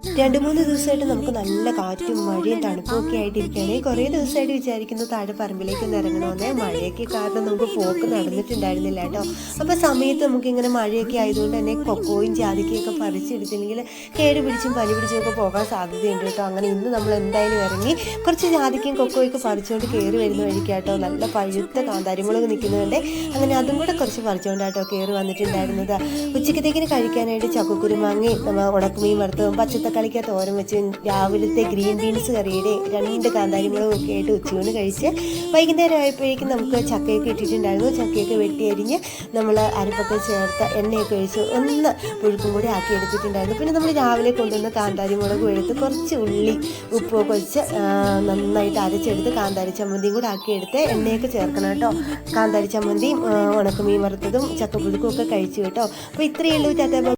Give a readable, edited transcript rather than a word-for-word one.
2-3 ദിവസമായിട്ട് നമുക്ക് നല്ല കാറ്റും മഴയും തണുപ്പും ഒക്കെ ആയിട്ടിരിക്കുകയാണ്. കുറേ ദിവസമായിട്ട് വിചാരിക്കുന്നു താഴെ പറമ്പിലേക്കൊന്ന് ഇറങ്ങണമെന്ന്. മഴയൊക്കെ കാരണം നമുക്ക് പോക്ക് നടന്നിട്ടുണ്ടായിരുന്നില്ല കേട്ടോ. അപ്പോൾ സമയത്ത് നമുക്കിങ്ങനെ മഴയൊക്കെ ആയതുകൊണ്ട് തന്നെ കൊക്കോയും ജാതിക്കയൊക്കെ പറിച്ചെടുത്തില്ലെങ്കിൽ കേട് പിടിച്ചും പനി പിടിച്ചും ഒക്കെ പോകാൻ സാധ്യതയുണ്ട് കേട്ടോ. അങ്ങനെ ഇന്ന് നമ്മൾ എന്തായാലും ഇറങ്ങി കുറച്ച് ജാതിക്കയും കൊക്കോയൊക്കെ പറിച്ചുകൊണ്ട് കയറി വരുന്ന വഴിക്കാട്ടോ നല്ല പഴുത്ത കാന്താരിമുളക് നിൽക്കുന്നുണ്ട്. അങ്ങനെ അതും കൂടെ കുറച്ച് പറിച്ചുകൊണ്ടാട്ടോ കയറി വന്നിട്ടുണ്ടായിരുന്നത്. ഉച്ചക്കത്തേക്കിന് കഴിക്കാനായിട്ട് ചക്കക്കുരുമാങ്ങി ഉണക്കമീൻ വറുത്തതും പച്ചത്തക്കാളിക്ക് തോരൻ വെച്ച് രാവിലത്തെ ഗ്രീൻ ബീൻസ് കറിയുടെ 2 കാന്താരിമുളകും ഒക്കെ ആയിട്ട് ഉച്ചയൂണ് കഴിച്ച് വൈകുന്നേരം ആയപ്പോഴേക്കും നമുക്ക് ചക്കയൊക്കെ ഇട്ടിട്ടുണ്ടായിരുന്നു. ചക്കയൊക്കെ വെട്ടിയരിഞ്ഞ് നമ്മൾ അരപ്പൊക്കെ ചേർത്ത് എണ്ണയൊക്കെ ഒഴിച്ച് ഒന്ന് പുഴുക്കും കൂടി ആക്കി എടുത്തിട്ടുണ്ടായിരുന്നു. പിന്നെ നമ്മൾ രാവിലെ കൊണ്ടുവന്ന കാന്താരിമുളകും എടുത്ത് കുറച്ച് ഉള്ളി ഉപ്പൊക്കെ വെച്ച് നന്നായിട്ട് അരച്ചെടുത്ത് കാന്താരി ചമ്മന്തിയും കൂടെ ആക്കിയെടുത്ത് എണ്ണയൊക്കെ ചേർക്കണം കേട്ടോ. കാന്താരി ചമ്മന്തിയും ഉണക്കമീൻ വറുത്തതും ചക്കപ്പുഴുക്കും ഒക്കെ കഴിച്ചു കേട്ടോ. അപ്പോൾ ഇത്രയേ ഉള്ളൂ.